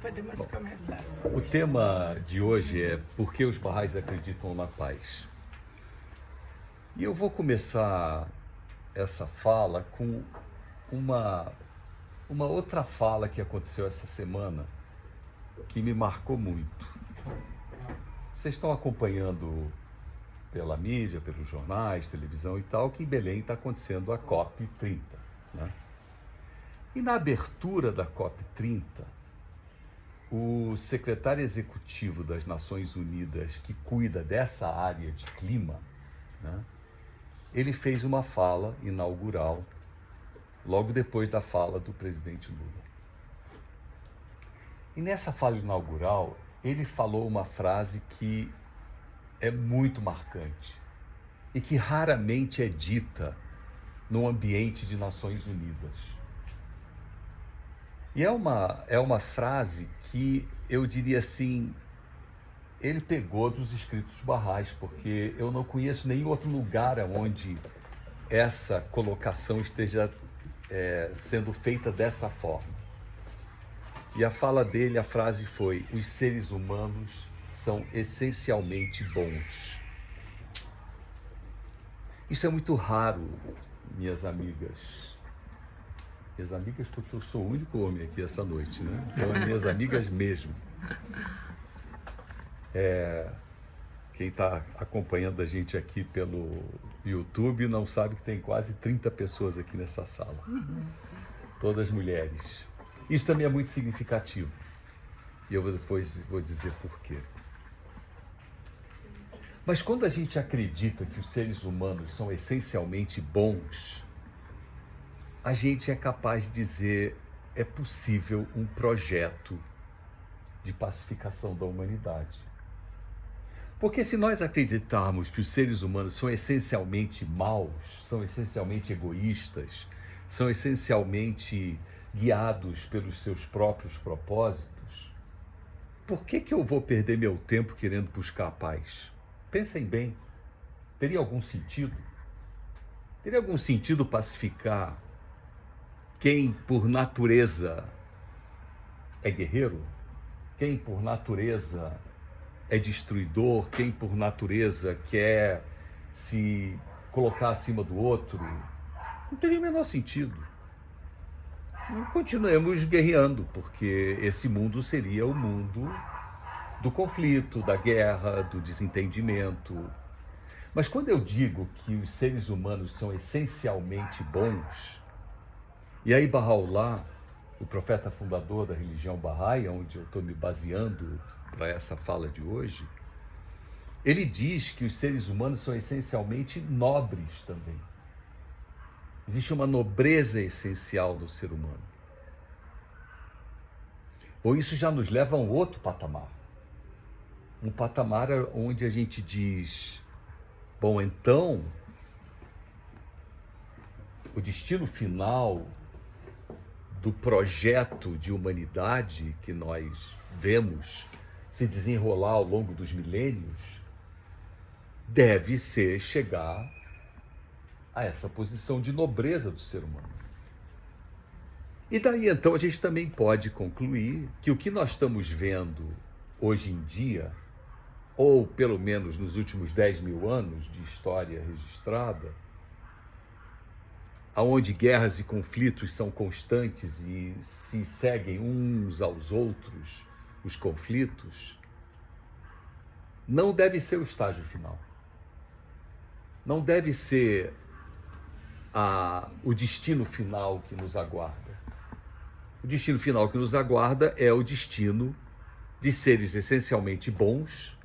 podemos começar. O tema de hoje é por que os Baha'is acreditam na paz. E eu vou começar essa fala com uma outra fala que aconteceu essa semana que me marcou muito. Vocês estão acompanhando pela mídia, pelos jornais, televisão e tal, que em Belém está acontecendo a COP30, né? E na abertura da COP30, o secretário executivo das Nações Unidas, que cuida dessa área de clima, né, ele fez uma fala inaugural logo depois da fala do presidente Lula. E nessa fala inaugural, ele falou uma frase que é muito marcante e que raramente é dita no ambiente de Nações Unidas. E é uma frase que eu diria assim, ele pegou dos escritos Baha'is, porque eu não conheço nenhum outro lugar onde essa colocação esteja sendo feita dessa forma. E a fala dele, a frase foi: os seres humanos são essencialmente bons. Isso é muito raro, minhas amigas. Minhas amigas, porque eu sou o único homem aqui essa noite, né? Então, minhas amigas mesmo. Quem está acompanhando a gente aqui pelo YouTube não sabe que tem quase 30 pessoas aqui nessa sala. Todas mulheres. Isso também é muito significativo. E eu depois vou dizer por quê. Mas quando a gente acredita que os seres humanos são essencialmente bons, a gente é capaz de dizer: é possível um projeto de pacificação da humanidade. Porque se nós acreditarmos que os seres humanos são essencialmente maus, são essencialmente egoístas, são essencialmente guiados pelos seus próprios propósitos, por que eu vou perder meu tempo querendo buscar a paz? Pensem bem, teria algum sentido? Teria algum sentido pacificar quem por natureza é guerreiro? Quem por natureza é destruidor? Quem por natureza quer se colocar acima do outro? Não teria o menor sentido. Continuemos guerreando, porque esse mundo seria o mundo do conflito, da guerra, do desentendimento. Mas quando eu digo que os seres humanos são essencialmente bons, e aí Baha'u'lláh, o profeta fundador da religião Bahá'í, onde eu estou me baseando para essa fala de hoje, ele diz que os seres humanos são essencialmente nobres também. Existe uma nobreza essencial no ser humano. Ou isso já nos leva a um outro patamar. Um patamar onde a gente diz: bom, então, o destino final do projeto de humanidade que nós vemos se desenrolar ao longo dos milênios deve ser chegar a essa posição de nobreza do ser humano. E daí então a gente também pode concluir que o que nós estamos vendo hoje em dia, ou pelo menos nos últimos 10.000 anos de história registrada, onde guerras e conflitos são constantes e se seguem uns aos outros os conflitos, não deve ser o estágio final. Não deve ser o destino final que nos aguarda. O destino final que nos aguarda é o destino de seres essencialmente bons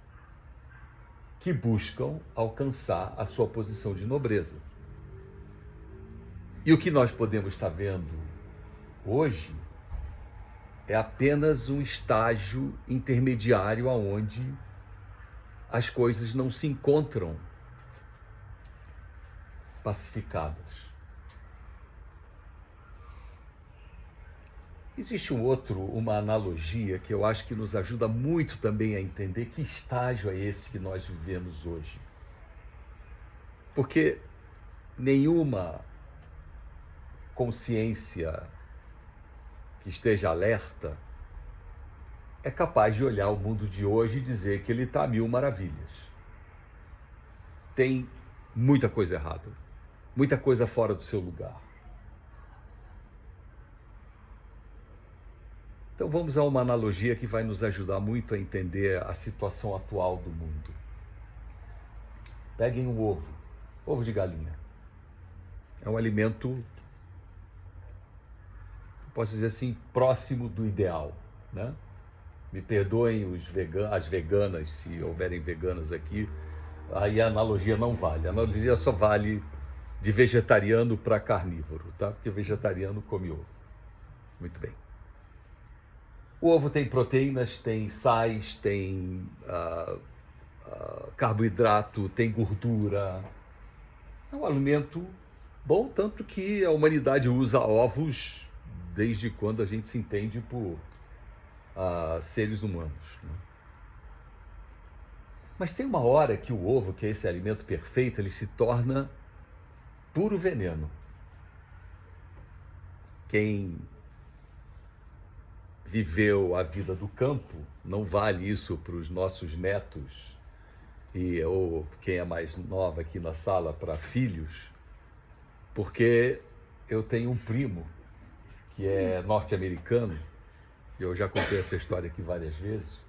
que buscam alcançar a sua posição de nobreza. E o que nós podemos estar vendo hoje é apenas um estágio intermediário onde as coisas não se encontram pacificadas. Existe uma analogia que eu acho que nos ajuda muito também a entender que estágio é esse que nós vivemos hoje. Porque nenhuma consciência que esteja alerta é capaz de olhar o mundo de hoje e dizer que ele está a mil maravilhas. Tem muita coisa errada, muita coisa fora do seu lugar. Então vamos a uma analogia que vai nos ajudar muito a entender a situação atual do mundo. Peguem um ovo de galinha. É um alimento, posso dizer assim, próximo do ideal, né? Me perdoem as veganas, se houverem veganas aqui, aí a analogia não vale. A analogia só vale de vegetariano para carnívoro, tá? Porque vegetariano come ovo. Muito bem. O ovo tem proteínas, tem sais, tem carboidrato, tem gordura. É um alimento bom, tanto que a humanidade usa ovos desde quando a gente se entende por seres humanos, né? Mas tem uma hora que o ovo, que é esse alimento perfeito, ele se torna puro veneno. Quem viveu a vida do campo, não vale isso para os nossos netos, ou quem é mais nova aqui na sala, para filhos, porque eu tenho um primo que é norte-americano, eu já contei essa história aqui várias vezes.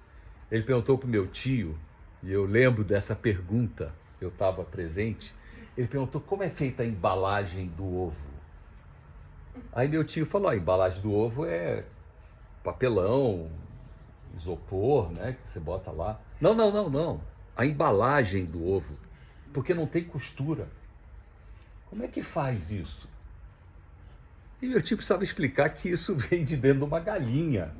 Ele perguntou para o meu tio, e eu lembro dessa pergunta, eu estava presente. Ele perguntou como é feita a embalagem do ovo. Aí meu tio falou: a embalagem do ovo é papelão, isopor, né, que você bota lá. Não. A embalagem do ovo, porque não tem costura. Como é que faz isso? E meu tio precisava explicar que isso vem de dentro de uma galinha,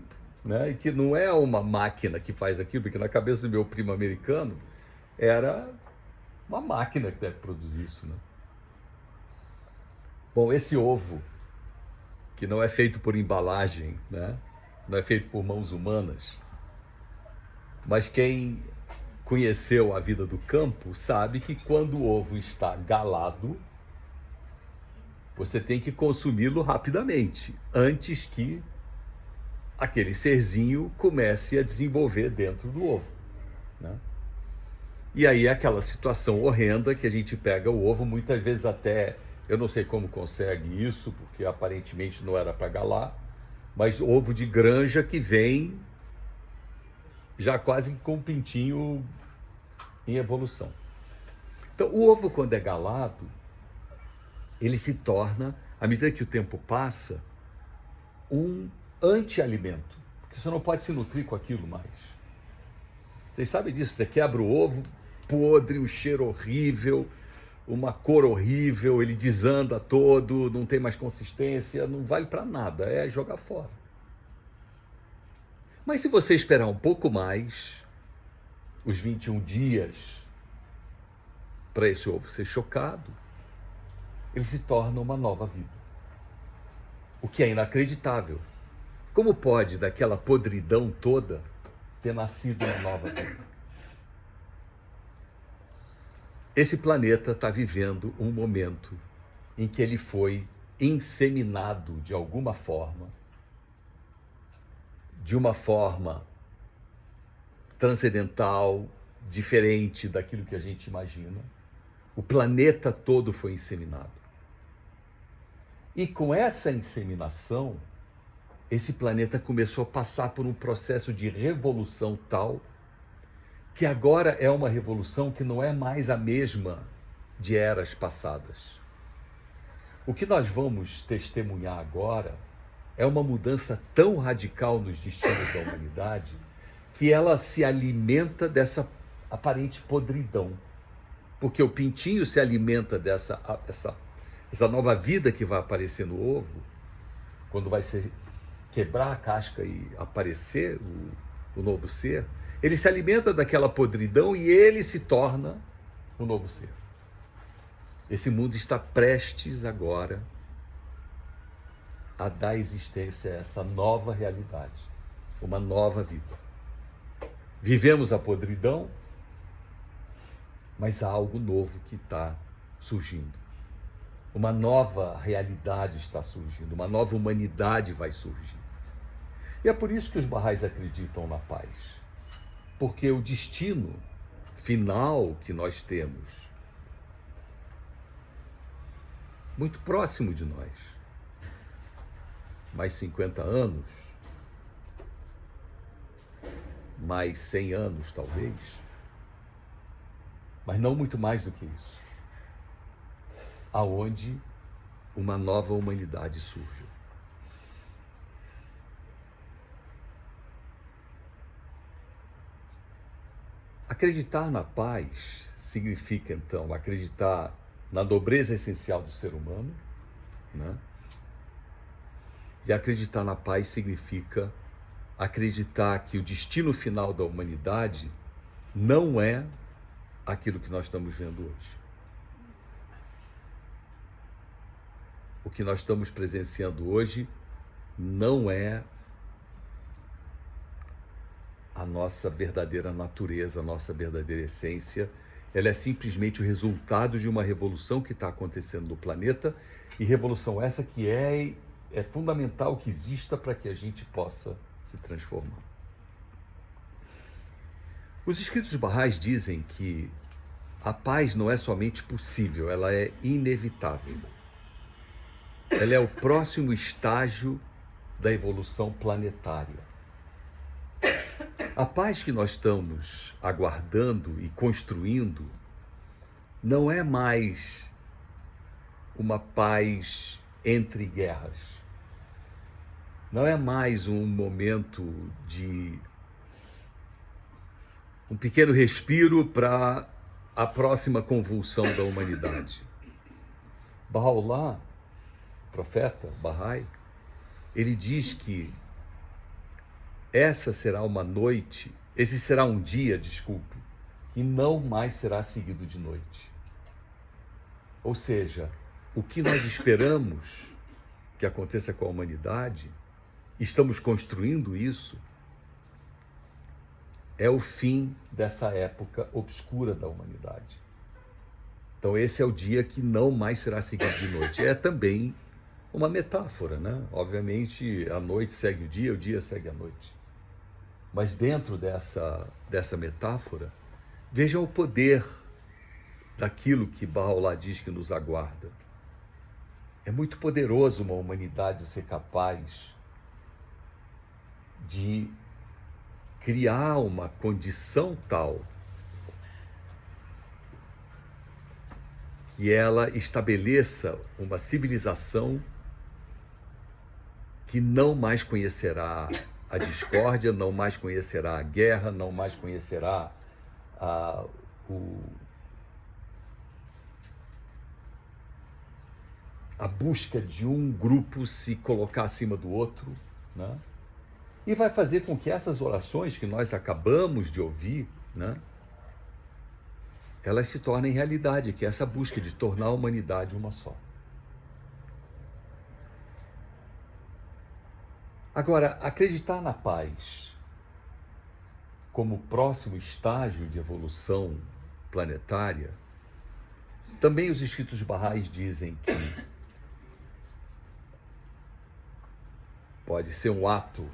né? E que não é uma máquina que faz aquilo, porque na cabeça do meu primo americano era uma máquina que deve produzir isso, né? Bom, esse ovo, que não é feito por embalagem, né? Não é feito por mãos humanas, mas quem conheceu a vida do campo sabe que quando o ovo está galado, você tem que consumi-lo rapidamente, antes que aquele serzinho comece a desenvolver dentro do ovo, né? E aí é aquela situação horrenda que a gente pega o ovo, muitas vezes até, eu não sei como consegue isso, porque aparentemente não era para galar, mas ovo de granja que vem já quase com um pintinho em evolução. Então, o ovo, quando é galado, ele se torna, à medida que o tempo passa, um anti-alimento, porque você não pode se nutrir com aquilo mais. Vocês sabem disso? Você quebra o ovo, podre, um cheiro horrível, uma cor horrível, ele desanda todo, não tem mais consistência, não vale para nada, é jogar fora. Mas se você esperar um pouco mais, os 21 dias, para esse ovo ser chocado, ele se torna uma nova vida. O que é inacreditável. Como pode, daquela podridão toda, ter nascido uma nova vida? Esse planeta está vivendo um momento em que ele foi inseminado de alguma forma, de uma forma transcendental, diferente daquilo que a gente imagina. O planeta todo foi inseminado. E com essa inseminação, esse planeta começou a passar por um processo de revolução tal que agora é uma revolução que não é mais a mesma de eras passadas. O que nós vamos testemunhar agora é uma mudança tão radical nos destinos da humanidade que ela se alimenta dessa aparente podridão. Porque o pintinho se alimenta essa nova vida que vai aparecer no ovo, quando vai ser quebrar a casca e aparecer o novo ser, ele se alimenta daquela podridão e ele se torna o novo ser. Esse mundo está prestes agora a dar existência a essa nova realidade, uma nova vida. Vivemos a podridão, mas há algo novo que está surgindo. Uma nova realidade está surgindo, uma nova humanidade vai surgir. E é por isso que os Baha'is acreditam na paz. Porque o destino final que nós temos, muito próximo de nós, mais 50 anos, mais 100 anos talvez, mas não muito mais do que isso, aonde uma nova humanidade surge. Acreditar na paz significa, então, acreditar na nobreza essencial do ser humano, né? E acreditar na paz significa acreditar que o destino final da humanidade não é aquilo que nós estamos vendo hoje. O que nós estamos presenciando hoje não é a nossa verdadeira natureza, a nossa verdadeira essência. Ela é simplesmente o resultado de uma revolução que está acontecendo no planeta, e revolução essa que é fundamental que exista para que a gente possa se transformar. Os escritos Baha'is dizem que a paz não é somente possível, ela é inevitável. Ela é o próximo estágio da evolução planetária. A paz que nós estamos aguardando e construindo não é mais uma paz entre guerras. Não é mais um momento de um pequeno respiro para a próxima convulsão da humanidade. Baha'u'lláh, profeta Baha'i, ele diz que esse será um dia, que não mais será seguido de noite. Ou seja, o que nós esperamos que aconteça com a humanidade, estamos construindo isso, é o fim dessa época obscura da humanidade. Então esse é o dia que não mais será seguido de noite. É também uma metáfora, né? Obviamente a noite segue o dia segue a noite. Mas dentro dessa metáfora, vejam o poder daquilo que Baha'u'lláh diz que nos aguarda. É muito poderoso uma humanidade ser capaz de criar uma condição tal que ela estabeleça uma civilização que não mais conhecerá a discórdia, não mais conhecerá a guerra, não mais conhecerá a busca de um grupo se colocar acima do outro, né? E vai fazer com que essas orações que nós acabamos de ouvir, né, elas se tornem realidade, que é essa busca de tornar a humanidade uma só. Agora, acreditar na paz como próximo estágio de evolução planetária, também os escritos Baha'is dizem que pode ser um ato,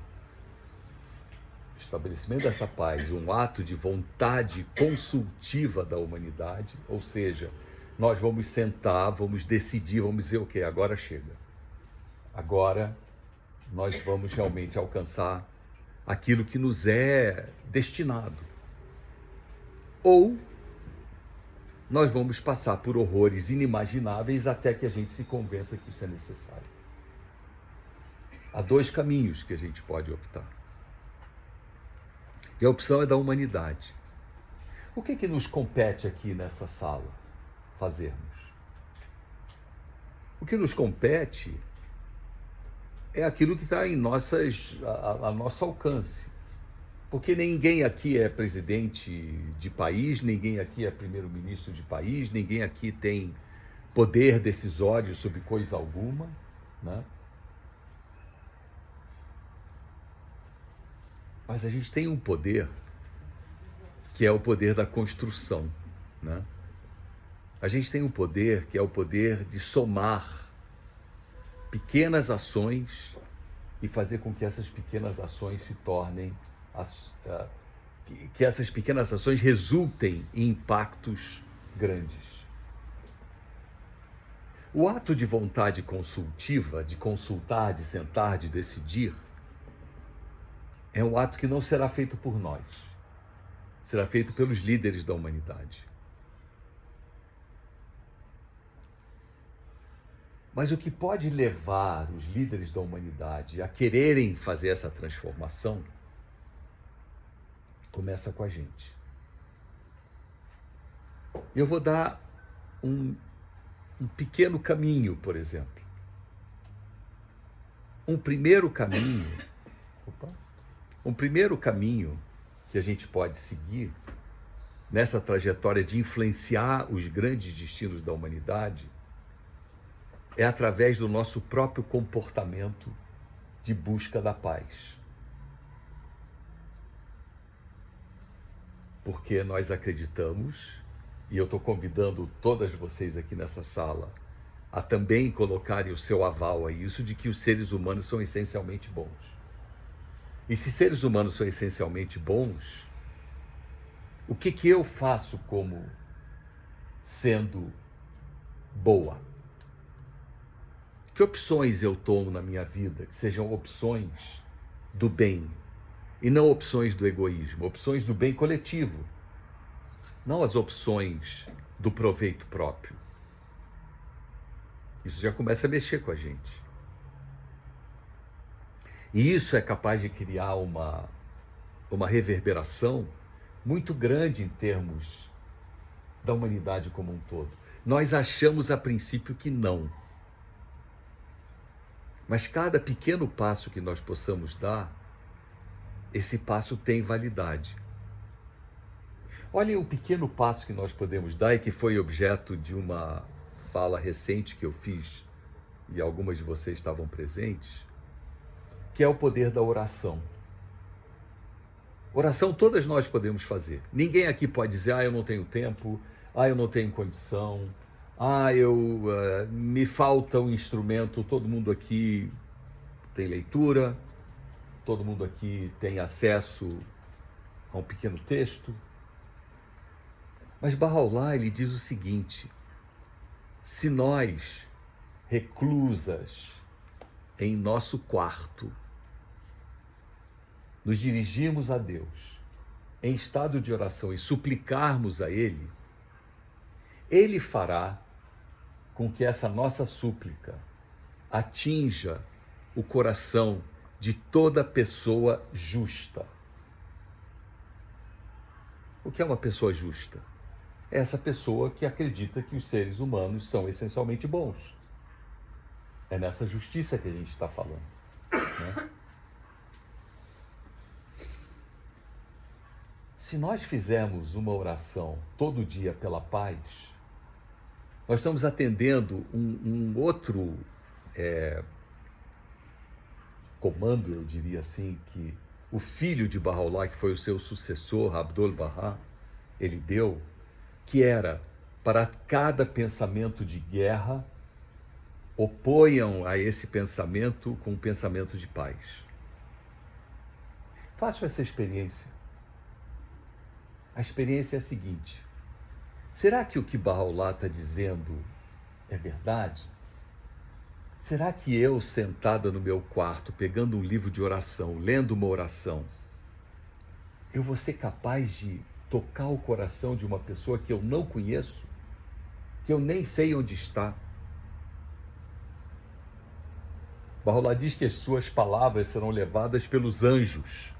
estabelecimento dessa paz, um ato de vontade consultiva da humanidade, ou seja, nós vamos sentar, vamos decidir, vamos dizer o quê? Agora chega. Agora nós vamos realmente alcançar aquilo que nos é destinado. Ou nós vamos passar por horrores inimagináveis até que a gente se convença que isso é necessário. Há dois caminhos que a gente pode optar. E a opção é da humanidade. O que nos compete aqui nessa sala fazermos? O que nos compete é aquilo que está em a nosso alcance. Porque ninguém aqui é presidente de país, ninguém aqui é primeiro-ministro de país, ninguém aqui tem poder decisório sobre coisa alguma, né? Mas a gente tem um poder, que é o poder da construção, né? A gente tem um poder que é o poder de somar pequenas ações e fazer com que essas pequenas ações se tornem, que essas pequenas ações resultem em impactos grandes. O ato de vontade consultiva, de consultar, de sentar, de decidir, é um ato que não será feito por nós, será feito pelos líderes da humanidade. Mas o que pode levar os líderes da humanidade a quererem fazer essa transformação começa com a gente. Eu vou dar um pequeno caminho, por exemplo. Um primeiro caminho que a gente pode seguir nessa trajetória de influenciar os grandes destinos da humanidade é através do nosso próprio comportamento de busca da paz. Porque nós acreditamos, e eu estou convidando todas vocês aqui nessa sala a também colocarem o seu aval a isso, de que os seres humanos são essencialmente bons. E se seres humanos são essencialmente bons, o que eu faço como sendo boa? Que opções eu tomo na minha vida que sejam opções do bem e não opções do egoísmo, opções do bem coletivo, não as opções do proveito próprio? Isso já começa a mexer com a gente. E isso é capaz de criar uma reverberação muito grande em termos da humanidade como um todo. Nós achamos a princípio que não. Mas cada pequeno passo que nós possamos dar, esse passo tem validade. Olhem o pequeno passo que nós podemos dar e que foi objeto de uma fala recente que eu fiz, e algumas de vocês estavam presentes, que é o poder da oração. Oração todas nós podemos fazer. Ninguém aqui pode dizer, eu não tenho tempo, eu não tenho condição, me falta um instrumento. Todo mundo aqui tem leitura, todo mundo aqui tem acesso a um pequeno texto. Mas Bahá'u'lláh, ele diz o seguinte: se nós, reclusas em nosso quarto, nos dirigirmos a Deus em estado de oração e suplicarmos a Ele, Ele fará com que essa nossa súplica atinja o coração de toda pessoa justa. O que é uma pessoa justa? É essa pessoa que acredita que os seres humanos são essencialmente bons. É nessa justiça que a gente está falando, né? Se nós fizermos uma oração todo dia pela paz, nós estamos atendendo um outro comando, eu diria assim, que o filho de Bahá'u'lláh, que foi o seu sucessor, Abdul-Bahá, ele deu, que era: para cada pensamento de guerra, oponham a esse pensamento com um pensamento de paz. Façam essa experiência. A experiência é a seguinte: será que o que Bahá'u'lláh está dizendo é verdade? Será que eu, sentada no meu quarto, pegando um livro de oração, lendo uma oração, eu vou ser capaz de tocar o coração de uma pessoa que eu não conheço, que eu nem sei onde está? Bahá'u'lláh diz que as suas palavras serão levadas pelos anjos.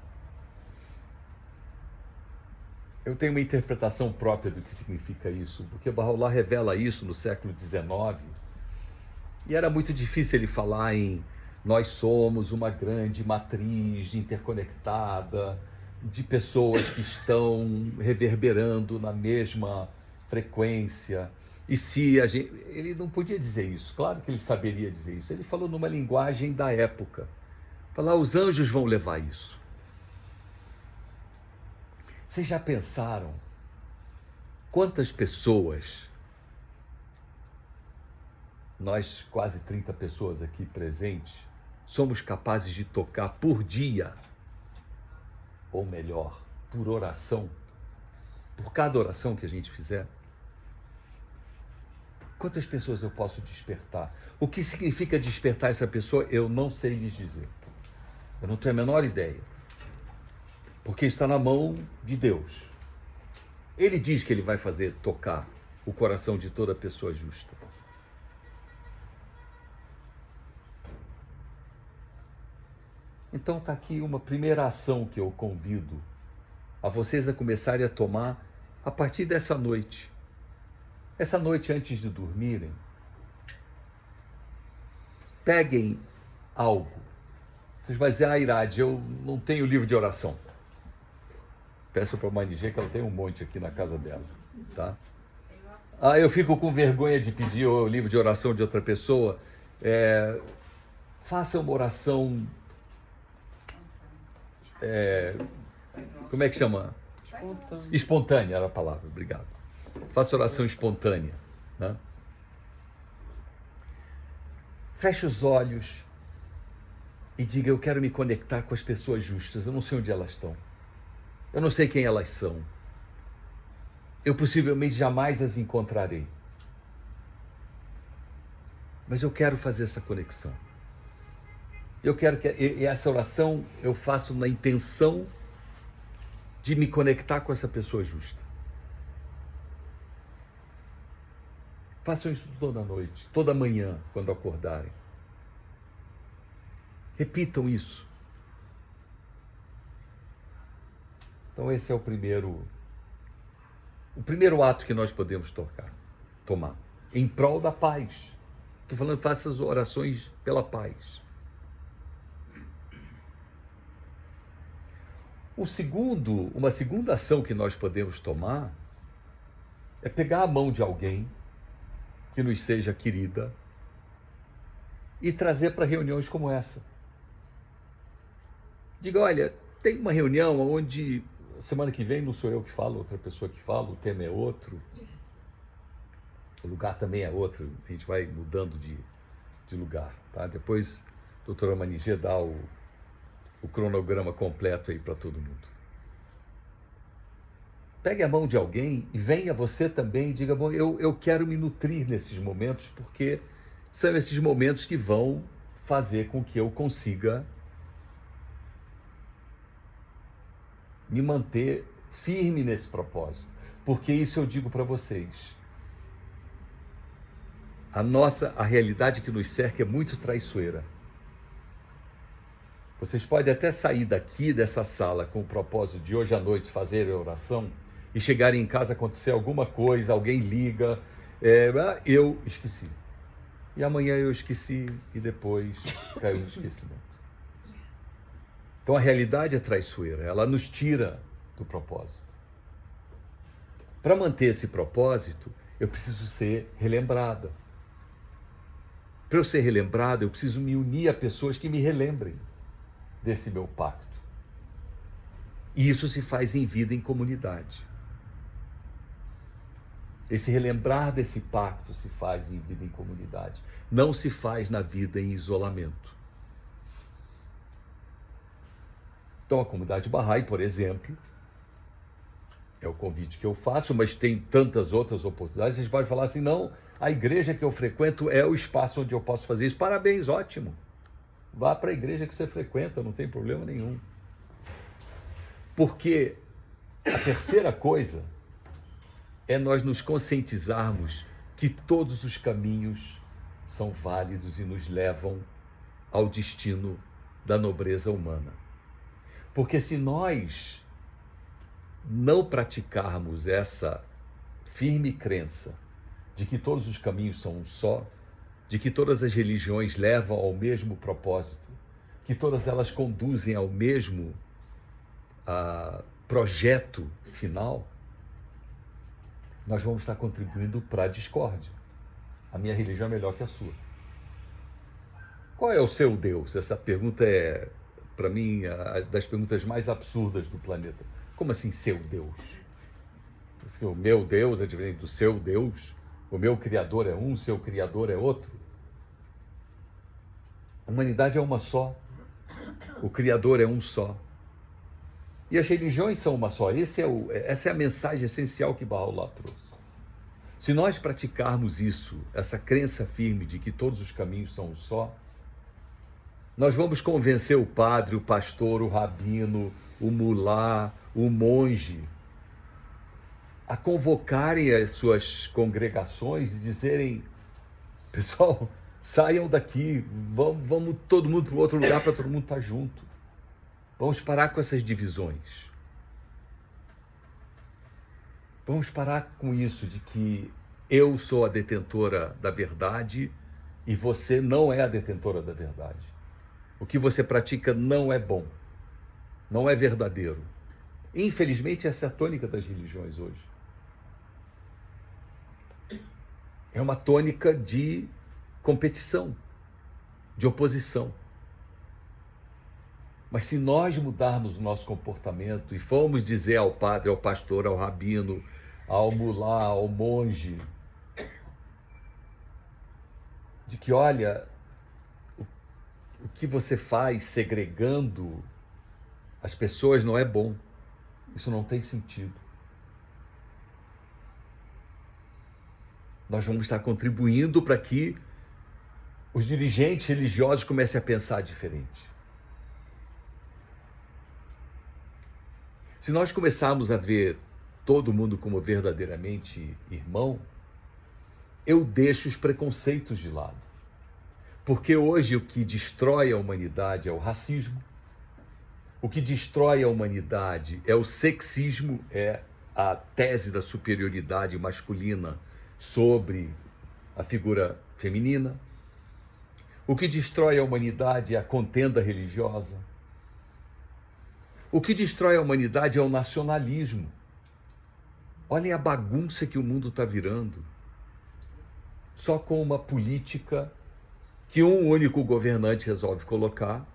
Eu tenho uma interpretação própria do que significa isso, porque Bahá'u'lláh revela isso no século XIX, e era muito difícil ele falar em nós somos uma grande matriz interconectada de pessoas que estão reverberando na mesma frequência. E se a gente... Ele não podia dizer isso, claro que ele saberia dizer isso. Ele falou numa linguagem da época. Falar, os anjos vão levar isso. Vocês já pensaram quantas pessoas, nós quase 30 pessoas aqui presentes, somos capazes de tocar por dia, ou melhor, por oração, por cada oração que a gente fizer? Quantas pessoas eu posso despertar? O que significa despertar essa pessoa, eu não sei lhes dizer. Eu não tenho a menor ideia. Porque está na mão de Deus. Ele diz que ele vai fazer tocar o coração de toda pessoa justa. Então está aqui uma primeira ação que eu convido a vocês a começarem a tomar a partir dessa noite. Essa noite antes de dormirem, peguem algo. Vocês vão dizer, Irade, eu não tenho livro de oração. Peço para a Manigê que ela tem um monte aqui na casa dela, tá? Eu fico com vergonha de pedir o livro de oração de outra pessoa. Faça uma oração... como é que chama? Espontânea era a palavra, obrigado. Faça oração espontânea, né? Feche os olhos e diga, eu quero me conectar com as pessoas justas. Eu não sei onde elas estão. Eu não sei quem elas são. Eu possivelmente jamais as encontrarei. Mas eu quero fazer essa conexão. Eu quero que essa oração eu faço na intenção de me conectar com essa pessoa justa. Façam isso toda noite, toda manhã, quando acordarem. Repitam isso. Então esse é o primeiro ato que nós podemos tomar, em prol da paz. Estou falando, faça as orações pela paz. Uma segunda ação que nós podemos tomar é pegar a mão de alguém que nos seja querida e trazer para reuniões como essa. Diga, olha, tem uma reunião onde semana que vem não sou eu que falo, outra pessoa que fala, o tema é outro, o lugar também é outro, a gente vai mudando de lugar, tá? Depois a doutora Manigê dá o cronograma completo aí para todo mundo. Pegue a mão de alguém e venha você também e diga, bom, eu quero me nutrir nesses momentos, porque são esses momentos que vão fazer com que eu consiga me manter firme nesse propósito. Porque isso eu digo para vocês. A realidade que nos cerca é muito traiçoeira. Vocês podem até sair daqui dessa sala com o propósito de hoje à noite fazer a oração e chegarem em casa, acontecer alguma coisa, alguém liga, eu esqueci. E amanhã eu esqueci e depois caiu no esquecimento. Então a realidade é traiçoeira, ela nos tira do propósito. Para manter esse propósito, eu preciso ser relembrada. Para eu ser relembrado, eu preciso me unir a pessoas que me relembrem desse meu pacto. E isso se faz em vida, em comunidade. Esse relembrar desse pacto se faz em vida, em comunidade. Não se faz na vida em isolamento. Então a comunidade Bahá'í, por exemplo, é o convite que eu faço, mas tem tantas outras oportunidades. Vocês podem falar assim, não, a igreja que eu frequento é o espaço onde eu posso fazer isso. Parabéns, ótimo. Vá para a igreja que você frequenta, não tem problema nenhum. Porque a terceira coisa é nós nos conscientizarmos que todos os caminhos são válidos e nos levam ao destino da nobreza humana. Porque se nós não praticarmos essa firme crença de que todos os caminhos são um só, de que todas as religiões levam ao mesmo propósito, que todas elas conduzem ao mesmo projeto final, nós vamos estar contribuindo para a discórdia. A minha religião é melhor que a sua. Qual é o seu Deus? Essa pergunta é, para mim, das perguntas mais absurdas do planeta. Como assim, seu Deus? O meu Deus é diferente do seu Deus? O meu Criador é um, o seu Criador é outro? A humanidade é uma só. O Criador é um só. E as religiões são uma só. Essa é a mensagem essencial que Baha'u'lláh trouxe. Se nós praticarmos isso, essa crença firme de que todos os caminhos são um só, nós vamos convencer o padre, o pastor, o rabino, o mulá, o monge, a convocarem as suas congregações e dizerem: pessoal, saiam daqui, vamos todo mundo para o outro lugar para todo mundo estar junto. Vamos parar com essas divisões. Vamos parar com isso de que eu sou a detentora da verdade e você não é a detentora da verdade. O que você pratica não é bom, não é verdadeiro. Infelizmente, essa é a tônica das religiões hoje. É uma tônica de competição, de oposição. Mas se nós mudarmos o nosso comportamento e formos dizer ao padre, ao pastor, ao rabino, ao mulá, ao monge, de que, olha, o que você faz segregando as pessoas não é bom. Isso não tem sentido. Nós vamos estar contribuindo para que os dirigentes religiosos comecem a pensar diferente. Se nós começarmos a ver todo mundo como verdadeiramente irmão, eu deixo os preconceitos de lado. Porque hoje o que destrói a humanidade é o racismo, o que destrói a humanidade é o sexismo, é a tese da superioridade masculina sobre a figura feminina. O que destrói a humanidade é a contenda religiosa. O que destrói a humanidade é o nacionalismo. Olhem a bagunça que o mundo está virando. Só com uma política que um único governante resolve colocar.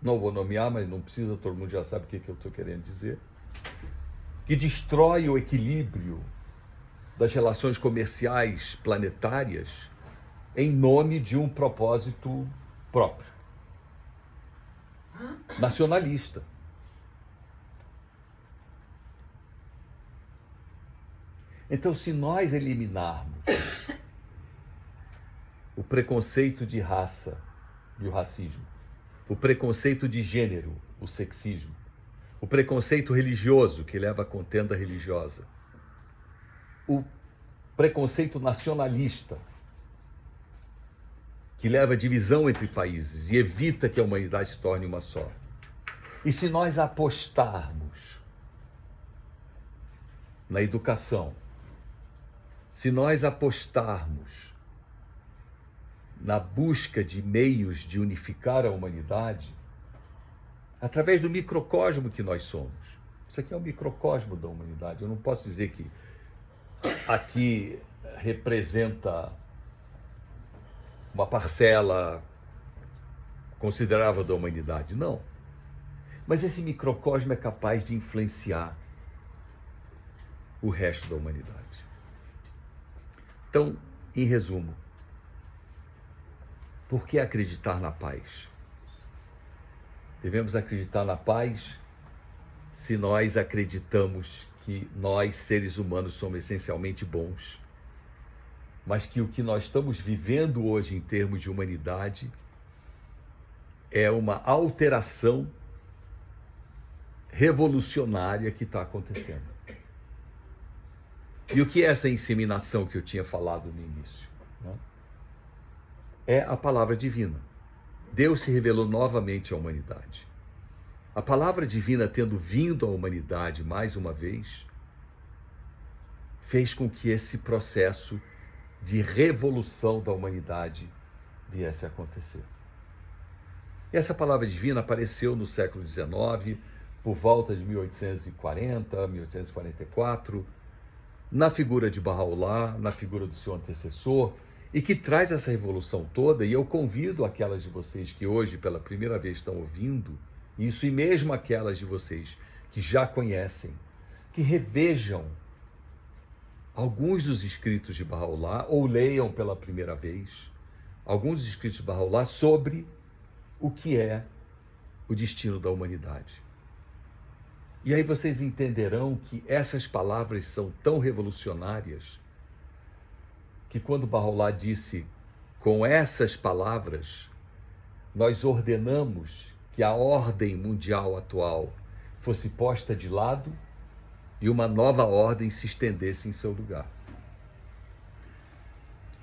Não vou nomear, mas não precisa, todo mundo já sabe o que eu estou querendo dizer. Que destrói o equilíbrio das relações comerciais planetárias em nome de um propósito próprio. Nacionalista. Então, se nós eliminarmos o preconceito de raça e o racismo, o preconceito de gênero, o sexismo, o preconceito religioso, que leva à contenda religiosa, o preconceito nacionalista, que leva à divisão entre países e evita que a humanidade se torne uma só. E se nós apostarmos na educação, se nós apostarmos na busca de meios de unificar a humanidade, através do microcosmo que nós somos. Isso aqui é o microcosmo da humanidade. Eu não posso dizer que aqui representa uma parcela considerável da humanidade. Não. Mas esse microcosmo é capaz de influenciar o resto da humanidade. Então, em resumo, por que acreditar na paz? Devemos acreditar na paz se nós acreditamos que nós, seres humanos, somos essencialmente bons, mas que o que nós estamos vivendo hoje em termos de humanidade é uma alteração revolucionária que está acontecendo. E o que é essa inseminação que eu tinha falado no início? Né? É a palavra divina. Deus se revelou novamente à humanidade. A palavra divina, tendo vindo à humanidade mais uma vez, fez com que esse processo de revolução da humanidade viesse a acontecer. E essa palavra divina apareceu no século XIX, por volta de 1840, 1844, na figura de Baha'u'lláh, na figura do seu antecessor, e que traz essa revolução toda. E eu convido aquelas de vocês que hoje pela primeira vez estão ouvindo isso, e mesmo aquelas de vocês que já conhecem, que revejam alguns dos escritos de Baha'u'lláh ou leiam pela primeira vez, alguns dos escritos de Baha'u'lláh sobre o que é o destino da humanidade. E aí vocês entenderão que essas palavras são tão revolucionárias que quando Baha'u'lláh disse, com essas palavras, nós ordenamos que a ordem mundial atual fosse posta de lado e uma nova ordem se estendesse em seu lugar.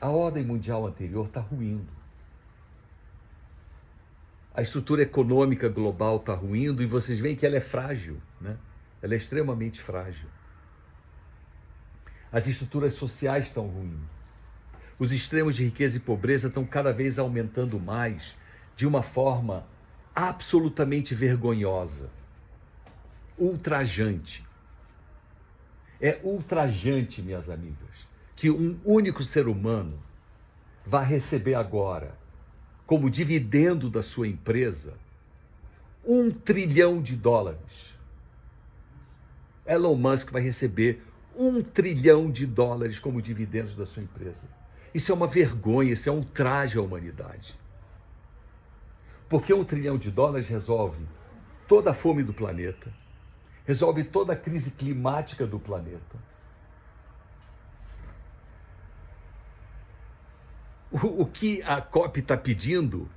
A ordem mundial anterior está ruindo. A estrutura econômica global está ruindo e vocês veem que ela é frágil, né? Ela é extremamente frágil. As estruturas sociais estão ruindo. Os extremos de riqueza e pobreza estão cada vez aumentando mais de uma forma absolutamente vergonhosa, ultrajante. É ultrajante, minhas amigas, que um único ser humano vá receber agora, como dividendo da sua empresa, $1 trilhão. Elon Musk vai receber $1 trilhão como dividendos da sua empresa. Isso é uma vergonha, isso é um ultraje à humanidade. Porque $1 trilhão resolve toda a fome do planeta, resolve toda a crise climática do planeta. O que a COP está pedindo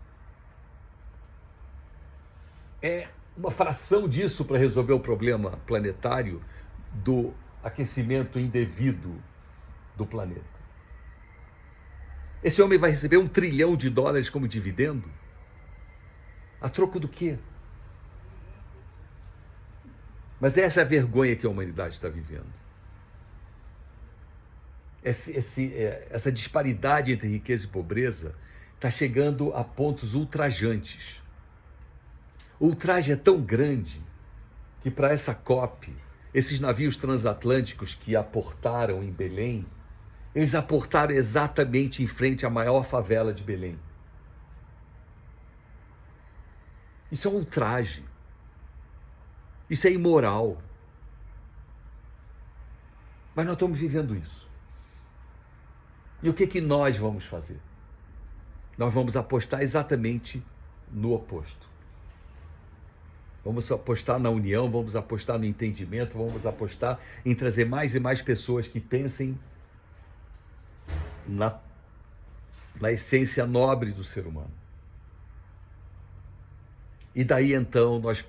é uma fração disso para resolver o problema planetário do aquecimento indevido do planeta. Esse homem vai receber $1 trilhão como dividendo? A troco do quê? Mas essa é a vergonha que a humanidade está vivendo. Essa disparidade entre riqueza e pobreza está chegando a pontos ultrajantes. O ultraje é tão grande que para essa COP, esses navios transatlânticos que aportaram em Belém, eles aportaram exatamente em frente à maior favela de Belém. Isso é um ultraje. Isso é imoral. Mas nós estamos vivendo isso. E o que nós vamos fazer? Nós vamos apostar exatamente no oposto. Vamos apostar na união, vamos apostar no entendimento, vamos apostar em trazer mais e mais pessoas que pensem na essência nobre do ser humano. E daí então nós,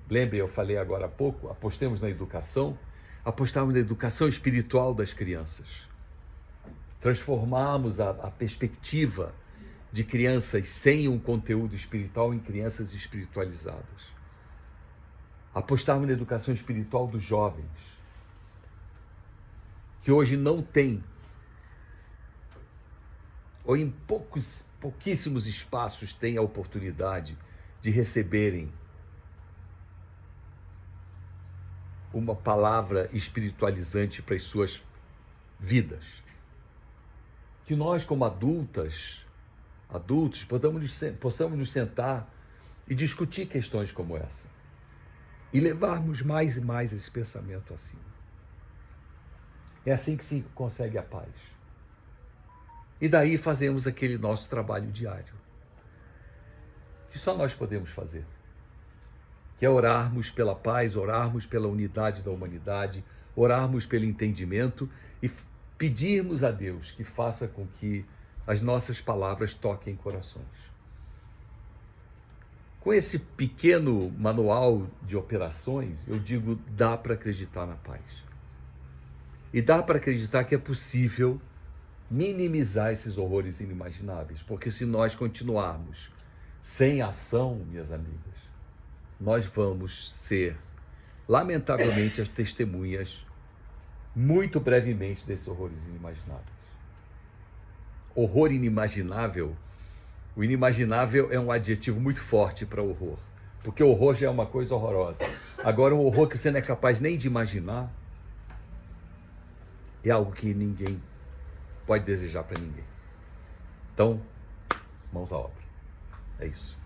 lembrem, eu falei agora há pouco, apostemos na educação, apostamos na educação espiritual das crianças. Transformarmos a perspectiva de crianças sem um conteúdo espiritual em crianças espiritualizadas. Apostarmos na educação espiritual dos jovens, que hoje não tem, ou em pouquíssimos espaços têm a oportunidade de receberem uma palavra espiritualizante para as suas vidas. Que nós, como adultos, possamos nos sentar e discutir questões como essa. E levarmos mais e mais esse pensamento assim. É assim que se consegue a paz. E daí fazemos aquele nosso trabalho diário, que só nós podemos fazer, que é orarmos pela paz, orarmos pela unidade da humanidade, orarmos pelo entendimento e pedirmos a Deus que faça com que as nossas palavras toquem corações. Com esse pequeno manual de operações, eu digo, dá para acreditar na paz. E dá para acreditar que é possível minimizar esses horrores inimagináveis, porque se nós continuarmos sem ação, minhas amigas, nós vamos ser, lamentavelmente, as testemunhas, muito brevemente, desses horrores inimagináveis. Horror inimaginável, o inimaginável é um adjetivo muito forte para horror, porque horror já é uma coisa horrorosa. Agora, um horror que você não é capaz nem de imaginar é algo que ninguém pode desejar para ninguém. Então, mãos à obra. É isso.